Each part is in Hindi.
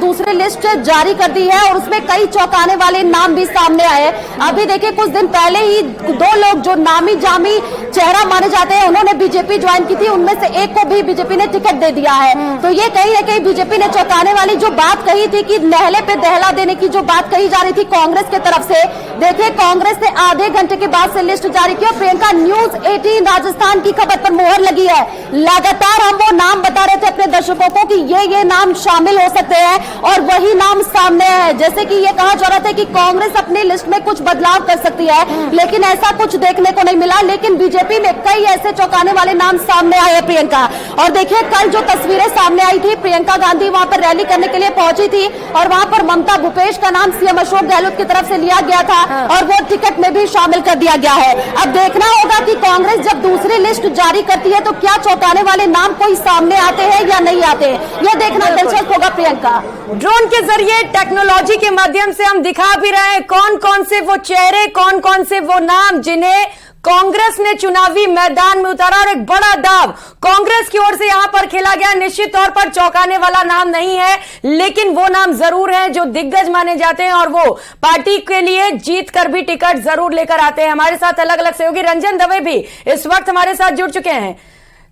दूसरी लिस्ट जारी कर दी है और उसमें कई चौंकाने वाले नाम भी सामने आए। अभी देखिए कुछ दिन पहले ही दो लोग जो नामी जामी चेहरा माने जाते हैं उन्होंने बीजेपी ज्वाइन की थी, उनमें से एक को भी बीजेपी ने टिकट दे दिया है। तो ये कहीं ना कहीं बीजेपी ने चौंकाने वाली जो बात कही थी कि नहले पे दहला देने की जो बात कही जा रही थी कांग्रेस की तरफ से, देखिए कांग्रेस ने आधे घंटे के बाद से लिस्ट जारी की और प्रियंका न्यूज 18 राजस्थान की खबर पर मोहर लगी है। लगातार हम वो नाम बता रहे थे अपने दर्शकों को कि ये नाम शामिल हो सकते हैं और वही नाम सामने है। जैसे कि ये कहा जा रहा था कि कांग्रेस अपनी लिस्ट में कुछ बदलाव कर सकती है, लेकिन ऐसा कुछ देखने को नहीं मिला। लेकिन बीजेपी में कई ऐसे चौंकाने वाले नाम सामने आए प्रियंका। और देखिए कल जो तस्वीरें सामने आई थी, प्रियंका गांधी वहां पर रैली करने के लिए पहुंची थी और वहां पर ममता भूपेश का नाम सीएम अशोक गहलोत की तरफ से लिया गया था और वो टिकट में भी शामिल कर दिया गया है। अब देखना होगा कि कांग्रेस जब दूसरी लिस्ट जारी करती है तो क्या चौंकाने वाले नाम कोई सामने आते हैं या नहीं आते हैं, यह देखना दिलचस्प होगा। प्रियंका, ड्रोन के जरिए टेक्नोलॉजी के माध्यम से हम दिखा भी रहे हैं कौन कौन से वो चेहरे, कौन कौन से वो नाम जिन्हें कांग्रेस ने चुनावी मैदान में उतारा और एक बड़ा दाव कांग्रेस की ओर से यहां पर खेला गया। निश्चित तौर पर चौंकाने वाला नाम नहीं है, लेकिन वो नाम जरूर है जो दिग्गज माने जाते हैं और वो पार्टी के लिए जीत कर भी टिकट जरूर लेकर आते हैं। हमारे साथ अलग अलग सहयोगी रंजन दवे भी इस वक्त हमारे साथ जुड़ चुके हैं।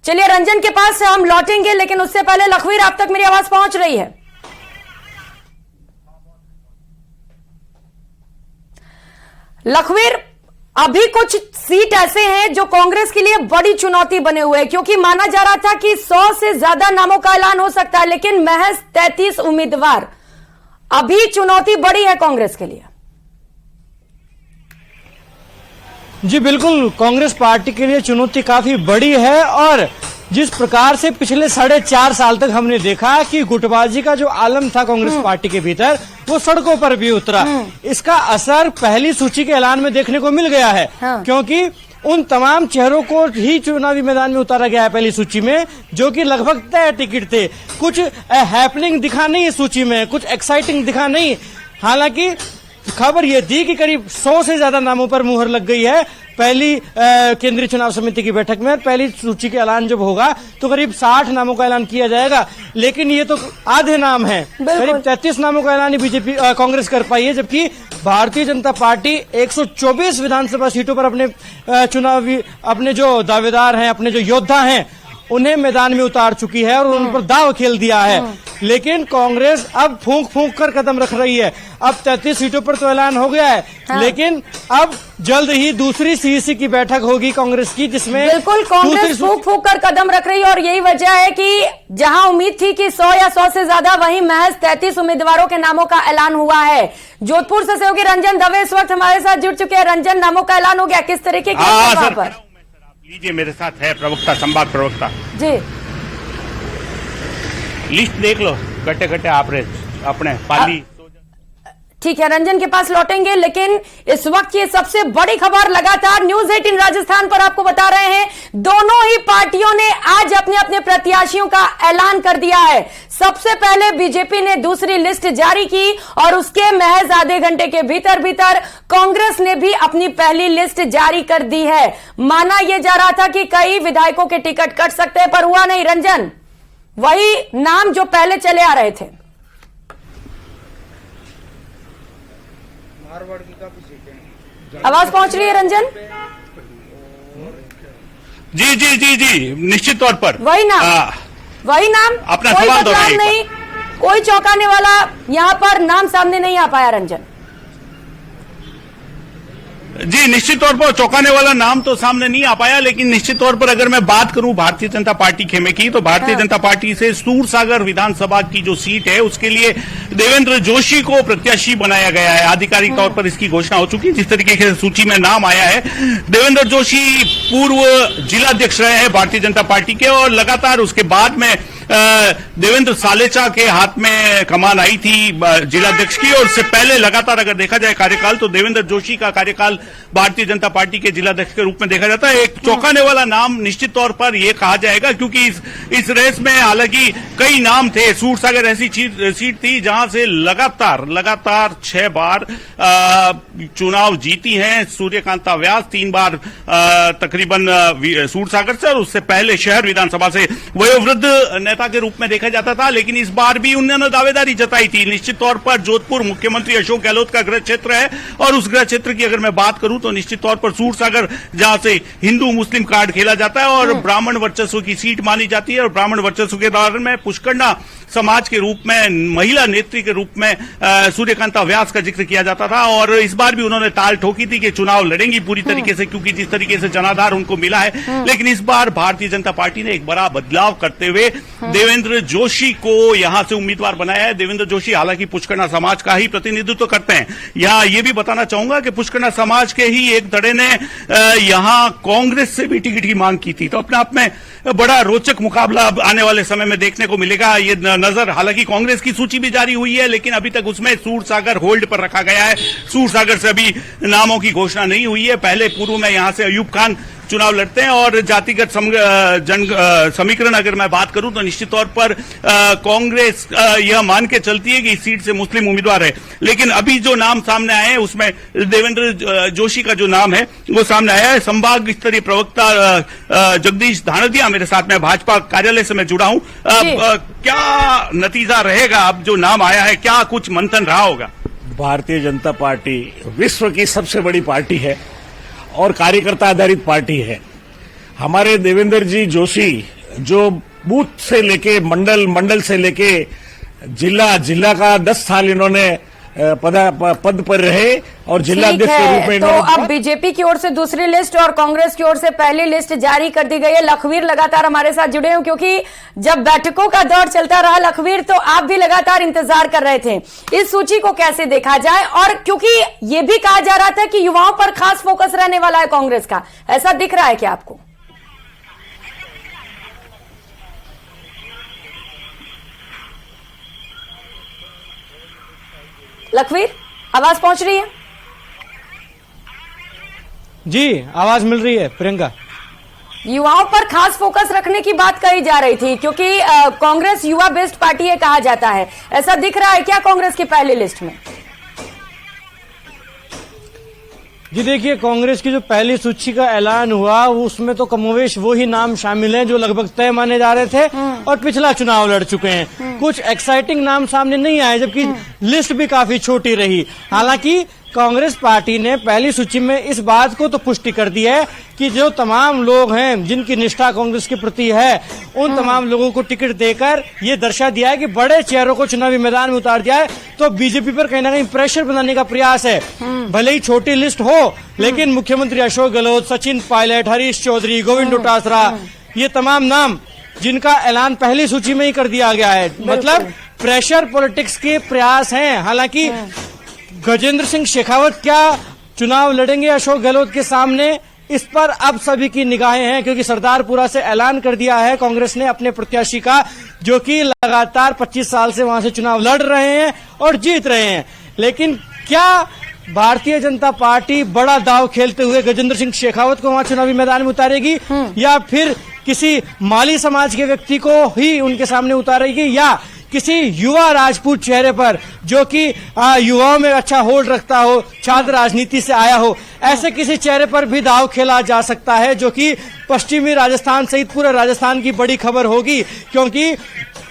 चलिए रंजन के पास हम लौटेंगे, लेकिन उससे पहले लखवीर, आप तक मेरी आवाज पहुंच रही है? लखवीर, अभी कुछ सीट ऐसे हैं जो कांग्रेस के लिए बड़ी चुनौती बने हुए हैं, क्योंकि माना जा रहा था कि 100 से ज्यादा नामों का ऐलान हो सकता है, लेकिन महज 33 उम्मीदवार। अभी चुनौती बड़ी है कांग्रेस के लिए। जी बिल्कुल, कांग्रेस पार्टी के लिए चुनौती काफी बड़ी है और जिस प्रकार से पिछले 4.5 साल तक हमने देखा कि गुटबाजी का जो आलम था कांग्रेस पार्टी के भीतर वो सड़कों पर भी उतरा, इसका असर पहली सूची के ऐलान में देखने को मिल गया है। क्योंकि उन तमाम चेहरों को ही चुनावी मैदान में उतारा गया है पहली सूची में, जो कि लगभग तय टिकट थे। कुछ हैपनिंग दिखा नहीं इस सूची में, कुछ एक्साइटिंग दिखा नहीं। हालांकि खबर यह थी कि करीब 100 से ज्यादा नामों पर मुहर लग गई है पहली केंद्रीय चुनाव समिति की बैठक में। पहली सूची के ऐलान जब होगा तो करीब 60 नामों का ऐलान किया जाएगा, लेकिन ये तो आधे नाम हैं। करीब 33 नामों का ऐलान बीजेपी कांग्रेस कर पाई है, जबकि भारतीय जनता पार्टी 124 विधानसभा सीटों पर अपने जो दावेदार हैं, अपने जो योद्धा हैं, उन्हें मैदान में उतार चुकी है और उन पर दाव खेल दिया है। लेकिन कांग्रेस अब फूंक फूंक कर कदम रख रही है। अब 33 सीटों पर तो ऐलान हो गया है, लेकिन अब जल्द ही दूसरी सीईसी की बैठक होगी कांग्रेस की, जिसमें बिल्कुल कांग्रेस फूंक फूंक कर कदम रख रही है। और यही वजह है कि जहां उम्मीद थी कि 100 या 100 से ज्यादा, वहीं महज 33 उम्मीदवारों के नामों का ऐलान हुआ है। जोधपुर से सहयोगी रंजन दवे इस वक्त हमारे साथ जुड़ चुके हैं। रंजन, नामों का ऐलान हो गया, किस तरीके की वहां पर? लीजिए, मेरे साथ है प्रवक्ता, संवाद प्रवक्ता जी। लिस्ट देख लो, गट्टे गट्टे अपने पाली। ठीक है, रंजन के पास लौटेंगे, लेकिन इस वक्त की सबसे बड़ी खबर लगातार न्यूज 18 राजस्थान पर आपको बता रहे हैं। दोनों ही पार्टियों ने आज अपने अपने प्रत्याशियों का ऐलान कर दिया है। सबसे पहले बीजेपी ने दूसरी लिस्ट जारी की और उसके महज आधे घंटे के भीतर कांग्रेस ने भी अपनी पहली लिस्ट जारी कर दी है। माना यह जा रहा था कि कई विधायकों के टिकट कट सकते हैं, पर हुआ नहीं। रंजन, वही नाम जो पहले चले आ रहे थे। आवाज पहुंच रही है रंजन? जी जी जी जी, निश्चित तौर पर वही नाम अपना कोई सवाल बदलाव नहीं, कोई चौंकाने वाला यहां पर नाम सामने नहीं आ पाया। रंजन जी, निश्चित तौर पर चौंकाने वाला नाम तो सामने नहीं आ पाया, लेकिन निश्चित तौर पर अगर मैं बात करूं भारतीय जनता पार्टी खेमे की, तो भारतीय जनता पार्टी से सूरसागर विधानसभा की जो सीट है उसके लिए देवेंद्र जोशी को प्रत्याशी बनाया गया है। आधिकारिक तौर पर इसकी घोषणा हो चुकी है। जिस तरीके से सूची में नाम आया है, देवेंद्र जोशी पूर्व जिलाध्यक्ष रहे हैं भारतीय जनता पार्टी के, और लगातार उसके बाद में देवेंद्र सालेचा के हाथ में कमान आई थी जिलाध्यक्ष की, और उससे पहले लगातार अगर देखा जाए कार्यकाल, तो देवेंद्र जोशी का कार्यकाल भारतीय जनता पार्टी के जिलाध्यक्ष के रूप में देखा जाता है। एक चौंकाने वाला नाम निश्चित तौर पर यह कहा जाएगा, क्योंकि इस रेस में हालांकि कई नाम थे। सूरसागर ऐसी सीट थी जहां से लगातार 6 बार चुनाव जीती हैं सूर्यकांता व्यास, 3 बार तकरीबन सूरसागर से, और उससे पहले शहर विधानसभा से वयोवृद्ध नेता के रूप में देखा जाता था, लेकिन इस बार भी उन्होंने दावेदारी जताई थी। निश्चित तौर पर जोधपुर मुख्यमंत्री अशोक गहलोत का गृह क्षेत्र है और उस गृह क्षेत्र की अगर मैं बात करूं तो निश्चित तौर पर सूरसागर, जहां से हिंदू मुस्लिम कार्ड खेला जाता है और ब्राह्मण वर्चस्व की सीट मानी जाती है, और ब्राह्मण वर्चस्व के दौरान में पुष्करना समाज के रूप में, महिला नेत्री के रूप में सूर्यकांता व्यास का जिक्र किया जाता था। और इस बार भी उन्होंने ताल ठोकी थी कि चुनाव लड़ेंगी पूरी तरीके से, क्योंकि जिस तरीके से जनाधार उनको मिला है। लेकिन इस बार भारतीय जनता पार्टी ने एक बड़ा बदलाव करते हुए देवेंद्र जोशी को यहां से उम्मीदवार बनाया है। देवेंद्र जोशी हालांकि पुष्करना समाज का ही प्रतिनिधित्व करते हैं। यहां ये भी बताना चाहूंगा कि पुष्करना समाज के ही एक धड़े ने यहां कांग्रेस से भी टिकट की मांग की थी, तो अपने आप में बड़ा रोचक मुकाबला आने वाले समय में देखने को मिलेगा। ये नजर, हालांकि कांग्रेस की सूची भी जारी हुई है, लेकिन अभी तक उसमें सूरसागर होल्ड पर रखा गया है। सूरसागर से अभी नामों की घोषणा नहीं हुई है। पहले पूर्व में यहां से अयूब खान चुनाव लड़ते हैं, और जातिगत समीकरण अगर मैं बात करूं तो निश्चित तौर पर कांग्रेस यह मान के चलती है कि इस सीट से मुस्लिम उम्मीदवार है। लेकिन अभी जो नाम सामने आए हैं उसमें देवेंद्र जोशी का जो नाम है वो सामने आया है। संभाग स्तरीय प्रवक्ता जगदीश धानोदिया मेरे साथ में, भाजपा कार्यालय से मैं जुड़ा हूं। क्या नतीजा रहेगा? अब जो नाम आया है, क्या कुछ मंथन रहा होगा? भारतीय जनता पार्टी विश्व की सबसे बड़ी पार्टी है और कार्यकर्ता आधारित पार्टी है। हमारे देवेंद्र जी जोशी जो बूथ से लेके मंडल से लेके जिला का 10 साल इन्होंने पद पर रहे और जिलाध्यक्ष के रूप में तो अब बीजेपी की ओर से दूसरी लिस्ट और कांग्रेस की ओर से पहली लिस्ट जारी कर दी गई है। लखवीर लगातार हमारे साथ जुड़े हैं, क्योंकि जब बैठकों का दौर चलता रहा लखवीर, तो आप भी लगातार इंतजार कर रहे थे इस सूची को कैसे देखा जाए, और क्योंकि ये भी कहा जा रहा था कि युवाओं पर खास फोकस रहने वाला है कांग्रेस का, ऐसा दिख रहा है क्या आपको? लखवीर, आवाज पहुंच रही है? जी, आवाज मिल रही है प्रियंका। युवाओं पर खास फोकस रखने की बात कही जा रही थी, क्योंकि कांग्रेस युवा बेस्ड पार्टी है कहा जाता है, ऐसा दिख रहा है क्या कांग्रेस की पहली लिस्ट में? जी देखिए, कांग्रेस की जो पहली सूची का ऐलान हुआ उसमें तो कमोवेश वो ही नाम शामिल हैं जो लगभग तय माने जा रहे थे और पिछला चुनाव लड़ चुके हैं। कुछ एक्साइटिंग नाम सामने नहीं आए, जबकि लिस्ट भी काफी छोटी रही। हालांकि कांग्रेस पार्टी ने पहली सूची में इस बात को तो पुष्टि कर दी है कि जो तमाम लोग हैं जिनकी निष्ठा कांग्रेस के प्रति है, उन तमाम लोगों को टिकट देकर ये दर्शा दिया है कि बड़े चेहरों को चुनावी मैदान में उतार दिया है। तो बीजेपी पर कहीं ना कहीं प्रेशर बनाने का प्रयास है। भले ही छोटी लिस्ट हो, लेकिन मुख्यमंत्री अशोक गहलोत, सचिन पायलट, हरीश चौधरी, गोविंद डोटासरा, ये तमाम नाम जिनका ऐलान पहली सूची में ही कर दिया गया है। मतलब प्रेशर पॉलिटिक्स के प्रयास हैं। हालांकि गजेंद्र सिंह शेखावत क्या चुनाव लड़ेंगे अशोक गहलोत के सामने, इस पर अब सभी की निगाहें हैं, क्योंकि सरदारपुरा से ऐलान कर दिया है कांग्रेस ने अपने प्रत्याशी का, जो कि लगातार 25 साल से वहां से चुनाव लड़ रहे हैं और जीत रहे हैं। लेकिन क्या भारतीय जनता पार्टी बड़ा दाव खेलते हुए गजेंद्र सिंह शेखावत को वहां चुनावी मैदान में उतारेगी, या फिर किसी माली समाज के व्यक्ति को ही उनके सामने उतारेगी, या किसी युवा राजपूत चेहरे पर जो कि युवाओं में अच्छा होल्ड रखता हो, छात्र राजनीति से आया हो, ऐसे किसी चेहरे पर भी दाव खेला जा सकता है, जो कि पश्चिमी राजस्थान सहित पूरे राजस्थान की बड़ी खबर होगी। क्योंकि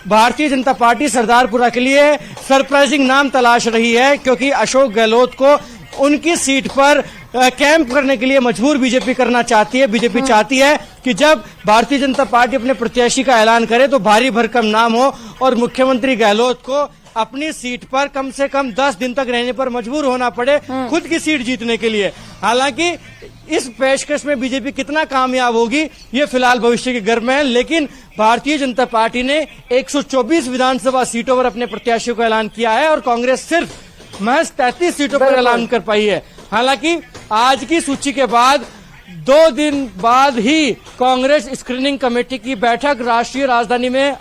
भारतीय जनता पार्टी सरदारपुरा के लिए सरप्राइजिंग नाम तलाश रही है, क्योंकि अशोक गहलोत को उनकी सीट पर कैंप करने के लिए मजबूर बीजेपी करना चाहती है। बीजेपी चाहती है कि जब भारतीय जनता पार्टी अपने प्रत्याशी का ऐलान करे तो भारी भरकम नाम हो और मुख्यमंत्री गहलोत को अपनी सीट पर कम से कम 10 दिन तक रहने पर मजबूर होना पड़े खुद की सीट जीतने के लिए। हालांकि इस पेशकश में बीजेपी कितना कामयाब होगी ये फिलहाल भविष्य की गर्म है, लेकिन भारतीय जनता पार्टी ने 124 विधानसभा सीटों पर अपने प्रत्याशियों का ऐलान किया है और कांग्रेस सिर्फ महज 33 सीटों पर ऐलान कर पाई है। हालांकि आज की सूची के बाद 2 दिन बाद ही कांग्रेस स्क्रीनिंग कमेटी की बैठक राष्ट्रीय राजधानी में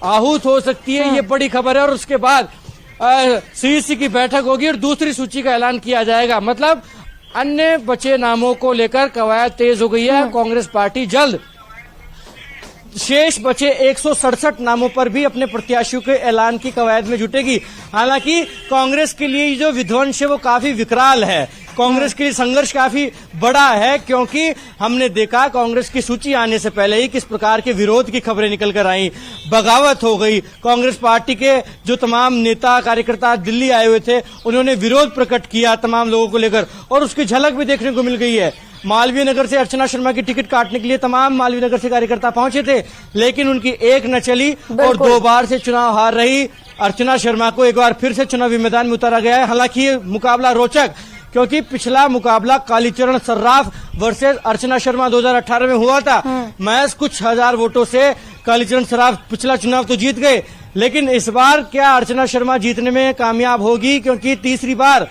आहूत हो सकती है, ये बड़ी खबर है। और उसके बाद सीईसी की बैठक होगी और दूसरी सूची का ऐलान किया जाएगा। मतलब अन्य बचे नामों को लेकर कवायद तेज हो गई है। कांग्रेस पार्टी जल्द शेष बचे 167 नामों पर भी अपने प्रत्याशियों के ऐलान की कवायद में जुटेगी। हालांकि कांग्रेस के लिए जो विध्वंस है वो काफी विकराल है। कांग्रेस के लिए संघर्ष काफी बड़ा है, क्योंकि हमने देखा कांग्रेस की सूची आने से पहले ही किस प्रकार के विरोध की खबरें निकल कर आई, बगावत हो गई। कांग्रेस पार्टी के जो तमाम नेता कार्यकर्ता दिल्ली आए हुए थे, उन्होंने विरोध प्रकट किया तमाम लोगों को लेकर, और उसकी झलक भी देखने को मिल गई है। मालवीय नगर से अर्चना शर्मा की टिकट काटने के लिए तमाम मालवीय नगर से कार्यकर्ता पहुंचे थे, लेकिन उनकी एक न चली और 2 बार से चुनाव हार रही अर्चना शर्मा को एक बार फिर से चुनावी मैदान में उतारा गया है। हालांकि ये मुकाबला रोचक, क्योंकि पिछला मुकाबला कालीचरण सर्राफ वर्सेस अर्चना शर्मा 2018 में हुआ था। महज कुछ हजार वोटों से कालीचरण सर्राफ पिछला चुनाव तो जीत गए, लेकिन इस बार क्या अर्चना शर्मा जीतने में कामयाब होगी? क्योंकि तीसरी बार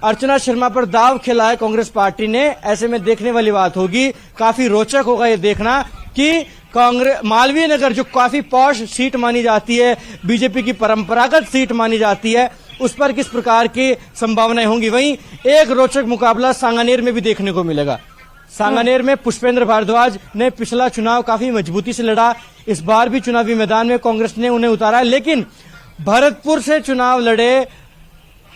अर्चना शर्मा पर दाव खेला है कांग्रेस पार्टी ने। ऐसे में देखने वाली बात होगी, काफी रोचक होगा ये देखना कि कांग्रेस मालवीय नगर जो काफी पॉश सीट मानी जाती है, बीजेपी की परंपरागत सीट मानी जाती है, उस पर किस प्रकार की संभावनाएं होंगी। वहीं एक रोचक मुकाबला सांगानेर में भी देखने को मिलेगा। सांगानेर में पुष्पेंद्र भारद्वाज ने पिछला चुनाव काफी मजबूती से लड़ा, इस बार भी चुनावी मैदान में कांग्रेस ने उन्हें उतारा है, लेकिन भरतपुर से चुनाव लड़े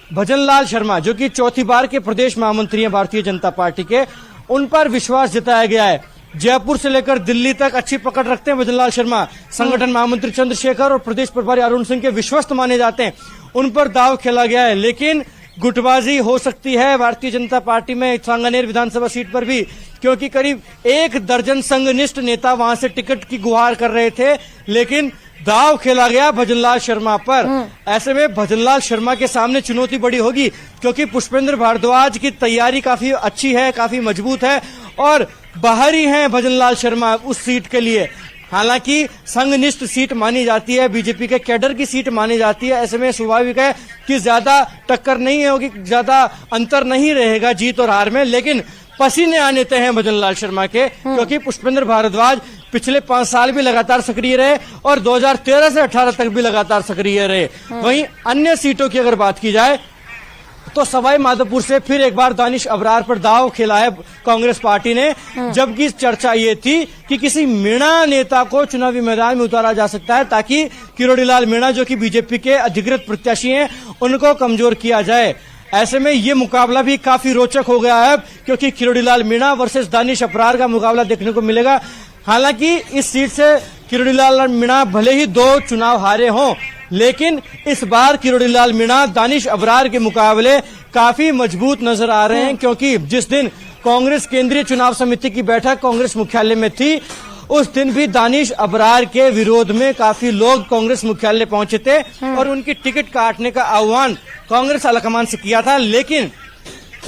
भजनलाल शर्मा, जो कि चौथी बार के प्रदेश महामंत्री हैं भारतीय जनता पार्टी के, उन पर विश्वास जताया गया है। जयपुर से लेकर दिल्ली तक अच्छी पकड़ रखते हैं भजनलाल शर्मा। संगठन महामंत्री चंद्रशेखर और प्रदेश प्रभारी अरुण सिंह के विश्वस्त माने जाते हैं, उन पर दाव खेला गया है। लेकिन गुटबाजी हो सकती है भारतीय जनता पार्टी में सांगानेर विधानसभा सीट पर भी, क्योंकि करीब 1 दर्जन संघनिष्ठ नेता वहां से टिकट की गुहार कर रहे थे, लेकिन दाव खेला गया भजनलाल शर्मा पर। ऐसे में भजनलाल शर्मा के सामने चुनौती बड़ी होगी, क्योंकि पुष्पेंद्र भारद्वाज की तैयारी काफी अच्छी है, काफी मजबूत है, और बाहरी हैं भजनलाल शर्मा उस सीट के लिए। हालांकि संघनिष्ठ सीट मानी जाती है, बीजेपी के कैडर की सीट मानी जाती है। ऐसे में स्वाभाविक है कि ज्यादा टक्कर नहीं होगी, ज्यादा अंतर नहीं रहेगा जीत और हार में, लेकिन पसीने आने तय हैं भजनलाल शर्मा के, क्योंकि पुष्पेंद्र भारद्वाज पिछले 5 साल भी लगातार सक्रिय रहे और 2013 से 18 तक भी लगातार सक्रिय रहे। वहीं अन्य सीटों की अगर बात की जाए तो सवाई माधोपुर से फिर एक बार दानिश अबरार पर दाव खेला है कांग्रेस पार्टी ने, जबकि चर्चा ये थी कि किसी मीणा नेता को चुनावी मैदान में उतारा जा सकता है, ताकि किरोड़ीलाल मीणा, जो कि बीजेपी के अधिकृत प्रत्याशी हैं, उनको कमजोर किया जाए। ऐसे में ये मुकाबला भी काफी रोचक हो गया है, क्योंकि किरोड़ीलाल मीणा वर्सेस दानिश अबरार का मुकाबला देखने को मिलेगा। हालांकि इस सीट से किरोड़ीलाल मीणा भले ही 2 चुनाव हारे हों, लेकिन इस बार किरोड़ीलाल मीणा दानिश अबरार के मुकाबले काफी मजबूत नजर आ रहे हैं, क्योंकि जिस दिन कांग्रेस केंद्रीय चुनाव समिति की बैठक कांग्रेस मुख्यालय में थी, उस दिन भी दानिश अबरार के विरोध में काफी लोग कांग्रेस मुख्यालय पहुंचे थे और उनकी टिकट काटने का आह्वान कांग्रेस आलाकमान से किया था। लेकिन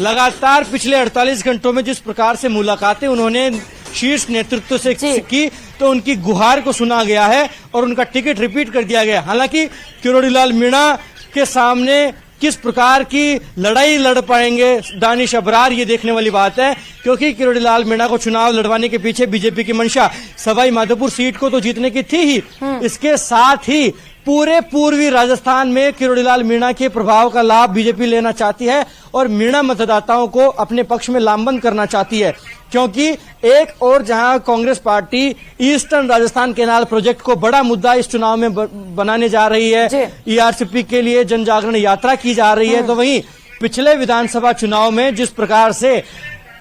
लगातार पिछले 48 घंटों में जिस प्रकार से मुलाकातें उन्होंने शीर्ष नेतृत्व से की, तो उनकी गुहार को सुना गया है और उनका टिकट रिपीट कर दिया गया। हालांकि किरोड़ीलाल मीणा के सामने किस प्रकार की लड़ाई लड़ पाएंगे दानिश अबरार, ये देखने वाली बात है, क्योंकि किरोड़ीलाल मीणा को चुनाव लड़वाने के पीछे बीजेपी की मंशा सवाई माधोपुर सीट को तो जीतने की थी ही, इसके साथ ही पूरे पूर्वी राजस्थान में किरोड़ीलाल मीणा के प्रभाव का लाभ बीजेपी लेना चाहती है और मीणा मतदाताओं को अपने पक्ष में लामबंद करना चाहती है। क्योंकि एक और जहां Congress party eastern Rajasthan canal project को बड़ा मुद्दा इस चुनाव में बनाने जा रही है, ईआरसीपी के लिए जन जागरण यात्रा की जा रही है, तो वहीं पिछले विधानसभा चुनाव में जिस प्रकार से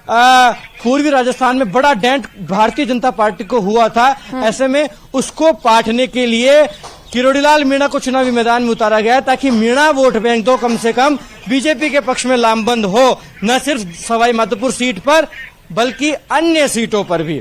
पूर्वी राजस्थान में बड़ा डेंट भारतीय जनता पार्टी को हुआ था, ऐसे में उसको पाटने के लिए किरोड़ीलाल मीणा को चुनावी मैदान में उतारा गया है, ताकि मीणा वोट बैंक तो कम से कम बीजेपी के पक्ष में लामबंद हो, न सिर्फ सवाई माधोपुर सीट पर बल्कि अन्य सीटों पर भी।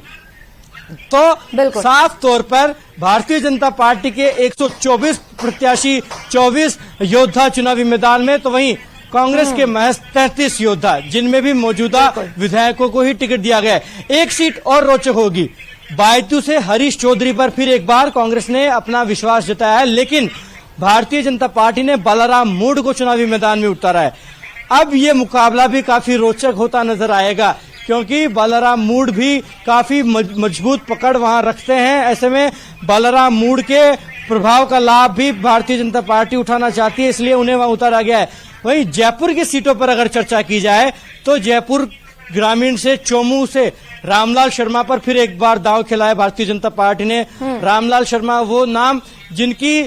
तो साफ तौर पर भारतीय जनता पार्टी के 124 प्रत्याशी, 24 योद्धा चुनावी मैदान में, तो वहीं कांग्रेस के महज 33 योद्धा, जिनमें भी मौजूदा विधायकों को ही टिकट दिया गया है। एक सीट और रोचक होगी, बायतू से हरीश चौधरी पर फिर एक बार कांग्रेस ने अपना विश्वास जताया है, लेकिन भारतीय जनता पार्टी ने बालाराम मूड को चुनावी मैदान में उतारा है। अब ये मुकाबला भी काफी रोचक होता नजर आएगा, क्योंकि बालाराम मूड भी काफी मजबूत पकड़ वहां रखते हैं। ऐसे में बालाराम मूड के प्रभाव का लाभ भी भारतीय जनता पार्टी उठाना चाहती है, इसलिए उन्हें वहां उतारा गया है। वहीं जयपुर की सीटों पर अगर चर्चा की जाए तो जयपुर ग्रामीण से चोमू से रामलाल शर्मा पर फिर एक बार दांव खेला है भारतीय जनता पार्टी ने। रामलाल शर्मा वो नाम जिनकी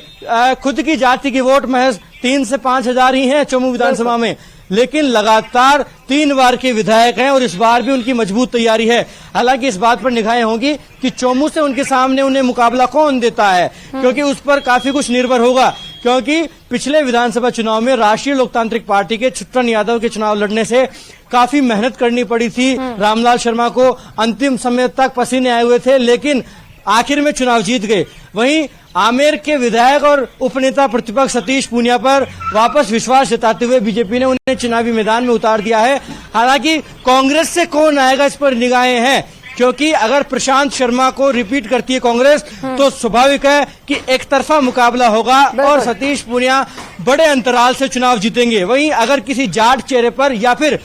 खुद की जाति की वोट महज 3 से 5 हजार ही है चोमू विधानसभा में, लेकिन लगातार 3 बार के विधायक हैं और इस बार भी उनकी मजबूत तैयारी है। हालांकि इस बात पर निगाहें होंगी कि चोमू से उनके सामने उन्हें मुकाबला कौन देता है, क्योंकि उस पर काफी कुछ निर्भर होगा। क्योंकि पिछले विधानसभा चुनाव में राष्ट्रीय लोकतांत्रिक पार्टी के छुट्टन यादव के चुनाव लड़ने से काफी मेहनत करनी पड़ी थी। रामलाल शर्मा को अंतिम समय तक पसीने आए हुए थे, लेकिन आखिर में चुनाव जीत गए। वहीं आमेर के विधायक और उपनेता प्रतिपक्ष सतीश पूनिया पर वापस विश्वास जताते हुए बीजेपी ने उन्हें चुनावी मैदान में उतार दिया है। हालांकि कांग्रेस से कौन आएगा इस पर निगाहें हैं, क्योंकि अगर प्रशांत शर्मा को रिपीट करती है कांग्रेस तो स्वाभाविक है कि एक तरफा मुकाबला होगा और सतीश पूनिया बड़े अंतराल से चुनाव जीतेंगे। वहीं अगर किसी जाट चेहरे पर या फिर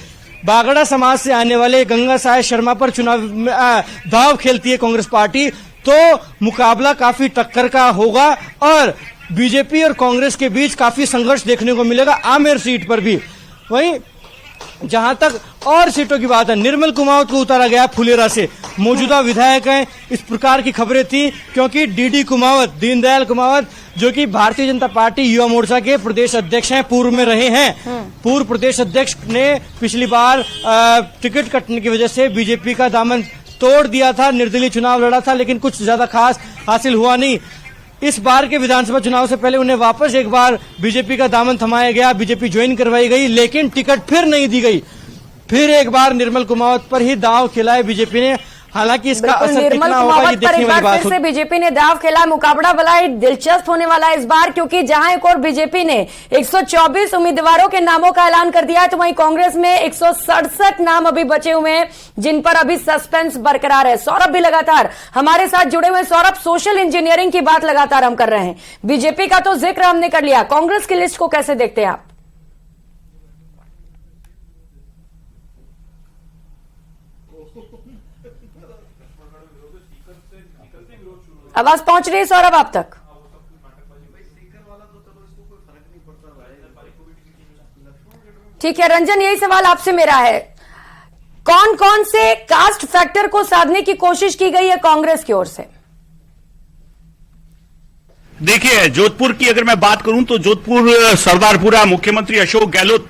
बागड़ा समाज से आने वाले गंगा साय शर्मा पर चुनाव दाव खेलती है कांग्रेस पार्टी, तो मुकाबला काफी टक्कर का होगा और बीजेपी और कांग्रेस के बीच काफी संघर्ष देखने को मिलेगा आमेर सीट पर भी। वहीं जहां तक और सीटों की बात है, निर्मल कुमावत को उतारा गया फुलेरा से, मौजूदा विधायक हैं, इस प्रकार की खबरें थी क्योंकि डीडी कुमावत, दीनदयाल कुमावत, जो कि भारतीय जनता पार्टी युवा मोर्चा के प्रदेश अध्यक्ष हैं, पूर्व में रहे हैं। पूर्व प्रदेश अध्यक्ष ने पिछली बार टिकट कटने की वजह से बीजेपी का दामन तोड़ दिया था, निर्दलीय चुनाव लड़ा था, लेकिन कुछ ज्यादा खास हासिल हुआ नहीं। इस बार के विधानसभा चुनाव से पहले उन्हें वापस एक बार बीजेपी का दामन थमाया गया, बीजेपी ज्वाइन करवाई गई, लेकिन टिकट फिर नहीं दी गई। फिर एक बार निर्मल कुमावत पर ही दांव खिलाए बीजेपी ने। हालांकि इसका असर कितना होगा ये देखने वाली बात है। बीजेपी ने दाव खेला, मुकाबला बड़ा दिलचस्प होने वाला है इस बार, क्योंकि जहां एक और बीजेपी ने 124 उम्मीदवारों के नामों का ऐलान कर दिया है, तो वहीं कांग्रेस में 167 नाम अभी बचे हुए हैं जिन पर अभी सस्पेंस बरकरार है। सौरभ भी लगातार हमारे साथ जुड़े हुए। सौरभ, सोशल इंजीनियरिंग की बात लगातार हम कर रहे हैं, बीजेपी का तो जिक्र हमने कर लिया, कांग्रेस की लिस्ट को कैसे देखते हैं आप? आवाज पहुंच रही है सौरभ आप तक? ठीक है रंजन, यही सवाल आपसे मेरा है, कौन कौन से कास्ट फैक्टर को साधने की कोशिश की गई है कांग्रेस की ओर से? देखिए, जोधपुर की अगर मैं बात करूं तो जोधपुर सरदारपुरा मुख्यमंत्री अशोक गहलोत